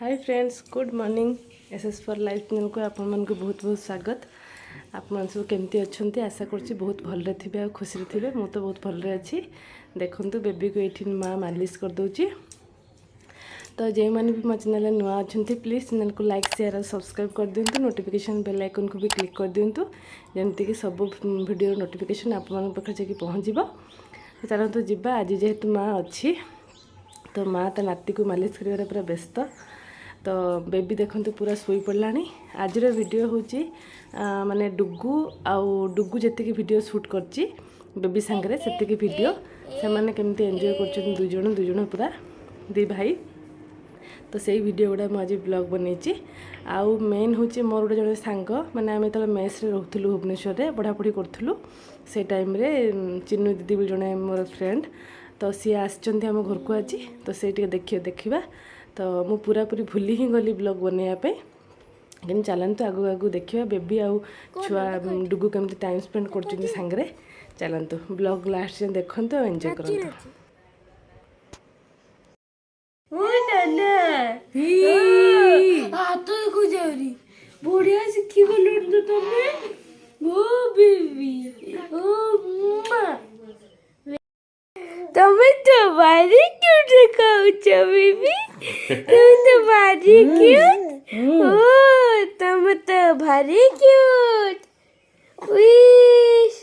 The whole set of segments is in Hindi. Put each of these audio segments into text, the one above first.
Hi friends, good morning. SS for life channel को आपण मानक बहुत बहुत स्वागत। आपण सब केमती अच्छा आशा करछि बहुत भलरे थिबे आ खुशी थिबे। मु तो बहुत भलरे अछि। देखंतु बेबी को एठी माँ मालिश कर दोछि। तो जे माने भी मो चैनल नुआ अच्छे प्लीज चैनल को लाइक शेयर और सब्सक्राइब कर दिंतु। नोटिफिकेशन बेल आइकन को भी क्लिक कर दिंतु जेमती कि सब वीडियो नोटिफिकेशन आप पाखे जाकि पहुँचब। तो चलते जीवा। आज जेहेतु माँ अच्छी तो माँ ता नाती को मालिश कर पूरा व्यस्त। तो बेबी देखते पूरा शोई पड़ा। आज वीडियो हूँ माने डुगू आउ डुगू जी वीडियो शूट करची बेबी सांगरे से वीडियो से माने केमती एंजॉय कर दुई जण पूरा दी भाई। तो सही वीडियो गुड़ा मुझे ब्लॉग बनई। आउ मेन हूँ मोर गोटे जड़े सांग माने आम जो मेस रोलु भुवनेश्वर में पढ़ापढ़ी करूँ से टाइम रे चिन्नू दीदी भी जड़े मोर फ्रेंड। तो सी आम घर को आज तो से देखा। तो मु पूरा पूरी भूली ही गली ब्लॉग बनवाई कि चलतु आगू आगू देखा बेबी आउ छुआ डुगू केमती टाइम स्पेंड कर सांगरे। चलतु ब्लॉग लास्ट देखु एंजॉय करूँ। बढ़िया शिखी गलु तो तमे ओ बेबी ओ मां तमे तो भारी क्यूट दिखाउछ बेबी। तुम तो भारी क्यूट ओ तुम तो भारी क्यूट। विश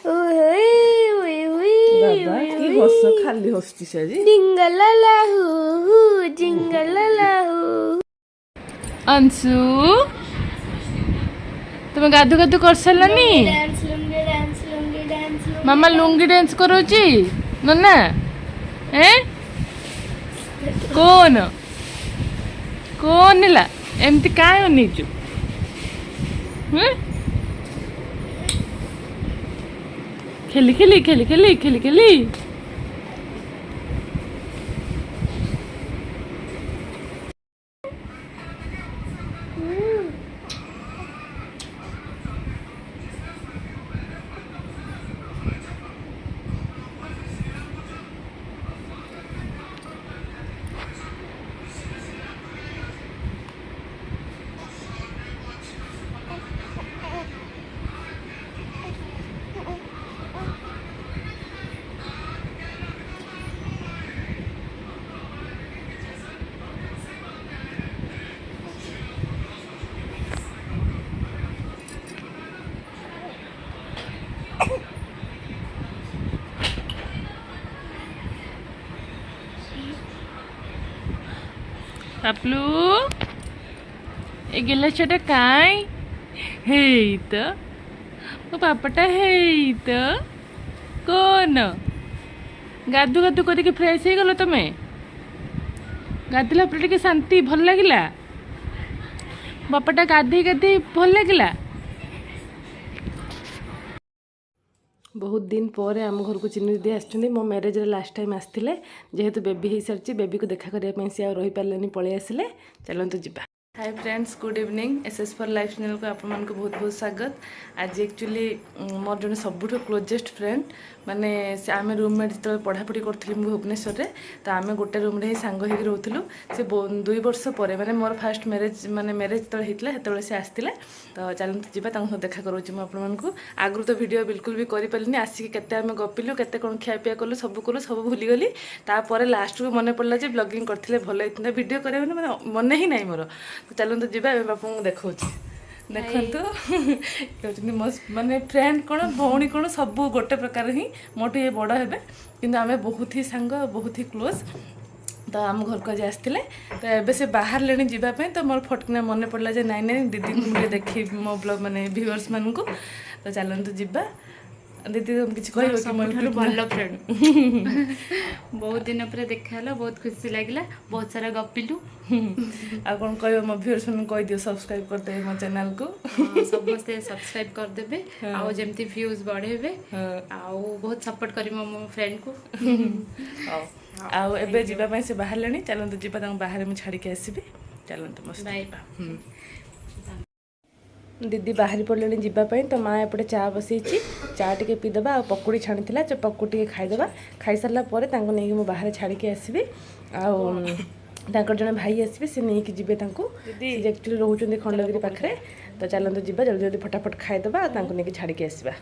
ओए ओए ओए बाबा की हस खाली हसती से जी। जिंगलाला हु जिंगलाला हु। अंशु तुम गाधु गाधु कर सारानी। मामा लुंगी डांस करोची नन्ना हैं कौन कौन ला एमती काय अनीचु खेली खेली खेली खेली खेली खेली। पापलू ए गिला छोटा काय हे तो मो पापाटा हे तो कौन गाधु गाधु करके फ्रेश हो गल। तुम गाधला पर टे शांति भल लगिला। बापाटा गाधे गाधे भल लगिला। बहुत दिन पर आम घर को चिन्नी दीदी आसुँच मो मैरेज लास्ट टाइम आसते जेहेतु बेबी हो सारी बेबी को देखा करने सी आ रही पारे पलि आसिले। चलते जावा। Hi friends, good evening. SS for life channel को आप बहुत बहुत स्वागत। आज एक्चुअली मोर जो सबुठ क्लोजेस्ट फ्रेंड माने आम रूममेट जो पढ़ापढ़ी करूँ भुवनेश्वर में तो आम गोटे रूम ही सांग हो रोलु। से 2 वर्ष पर माने मोर फास्ट मैरेज माने मैरेज जो होता से आसते। तो चलते जावा देखा करूँ मुझे आगु तो वीडियो बिल्कुल भी करें आसिक के गपिलु के कौन खियापिया कलु सब कलु सब भूलीगली। तापर लास्ट को मन पड़ा जो ब्लॉगिंग करते भल होता वीडियो करें मैंने मन ही ना मोर। तो चलते जावा बापा को देखा देखु मो माने फ्रेंड कौन भौणी कौन सब गोटे प्रकार ही मोटू ये बड़ हे कि आम बहुत ही सांग बहुत ही क्लोज। तो आम घर को आज आसते तो एबे से बाहर लेने जीवाई तो मोर फटकना मन पड़ा जे नाई नाई दीदी को देखी मो ब्लॉग माने व्यूअर्स मान को। तो चलते जावा। दीदी तुम किसी कह भल फ्रेंड बहुत दिन पर देखा बहुत खुशी लगे बहुत सारा गपिलु आ कौन कह मो व्यूअर्स मान कह दियो सब्सक्राइब करदे मो चैनल को समस्ते सब्सक्राइब करदेबे आ जेमती व्यूज बढ़ेबे आ बहुत सपोर्ट करी मो फ्रेंड को। आउ एबे जीवा पई से बाहर लेनी। चलते जीवा तांग बाहर में छाड़ी के आसीबे। चलते मस्त बाय। दीदी बाहरी पड़े जीवाई तो माँ एपटे चा बसई चा टे पीदबा आ पकुड़ी छाणी पकुड़ी टे खाईदबा खाई सारा नहीं बाहर छाड़ी आसबि ତାଙ୍କର ଜଣେ ଭାଇ ଆସିବେ ସେ ନେଇକି ଯିବେ ତାଙ୍କୁ ସେ ଆକ୍ଚୁଆଲି ରହୁଛନ୍ତି ଖଣ୍ଡଗିରି ପାଖରେ ତ ଚାଲନ୍ତୁ ଯିବା ଜଲ୍ଦି ଜଲ୍ଦି ଫଟାଫଟ ଖାଇଦେବା ଆଉ ତାଙ୍କୁ ନେଇକି ଛାଡ଼ିକି ଆସିବା।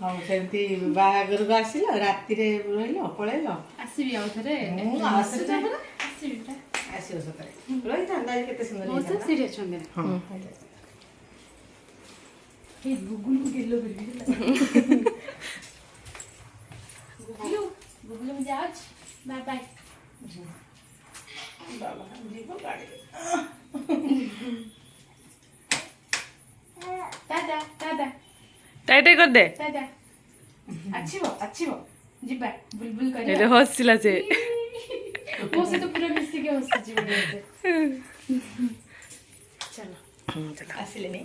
ହଉ ସେମିତି ବାହାଘରକୁ ଆସିଲ ରାତିରେ ରହିଲ ପଳେଇଲ ଆସିବି ଆଉ ଥରେ ଆସିବ ସତରେ ରହିଥାନ୍ତା ଆଜି କେତେ ସୁନ୍ଦର ହେଇଥାନ୍ତା। ସିରିୟସ୍ ଅଛନ୍ତି ହଁ ଗୁଗୁଲୁ ମୁଁ ଯାଉଛି ବାଏ ବାଏ ବାବା ଯିବ ଗାଡ଼ିରେ ଦାଦା ଦାଦା ଟାଇଟ୍ କରିଦେ ଦାଦା ଆସିବ ଯିବା ବୁଲବୁଲ କରିବା ଏଇଟା ହସିଲା ସେ ମୋ ସହିତ ପୁରା ମିଶିକି ହସୁଛି ଚାଲ ଆସିଲେନି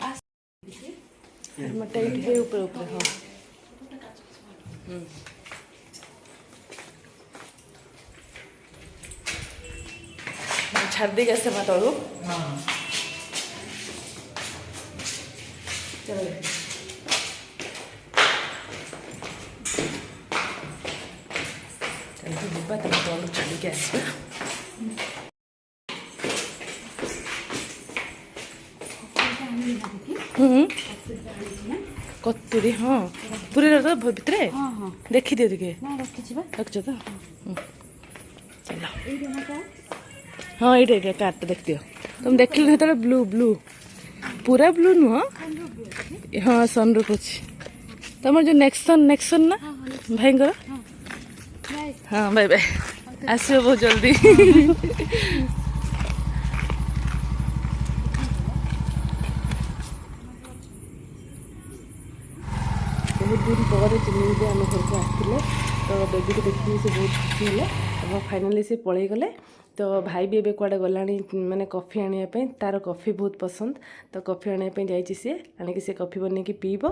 टाइट है ऊपर ऊपर हाँ छाड़ दी कैसे मैं तोड़ू चलो चलो ଯିବା ତମ ତଳକୁ ଛାଡ଼ିକି ଆସିବା। କତୁରୀ ହଁ ପୁରୀର ତ ଭିତରେ ଦେଖିଦିଅ ଟିକେ ରଖିଛ ତ ଚାଲ ହଁ ଏଇଟା କାର୍ଟା ଦେଖିଦିଅ ତମେ ଦେଖିଲ ସେତେବେଳେ ବ୍ଲୁ ବ୍ଲୁ ପୁରା ବ୍ଲୁ ନୁହଁ ହଁ ସନରୁଫ୍ ଅଛି ତମର ଯେଉଁ ନେକ୍ସନ ନା ଭାଇଙ୍କର ହଁ ବାଏ ବାଏ ଆସିବ ବହୁତ ଜଲ୍ଦି। बहुत दिन पर चिन्ह आम घर को आसते तो बेबी को देखिए से बहुत खुशी है और फाइनाली से पलि गले तो भाई भी एबे कुआडे गलानी माने कॉफी आनिया पे तार कॉफी बहुत पसंद तो कॉफी आनिया पे जाइए सी आनिक से कॉफी बनैकी पीब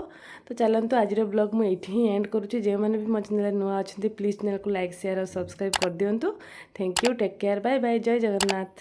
तो चलते आज ब्लॉग मुझे ही एंड करुँची जो मैंने भी मो चैनल नुआ अच्छा प्लीज चैनल को लाइक शेयर और सब्सक्राइब कर दिंतु। Thank you take care bye bye जय जगन्नाथ।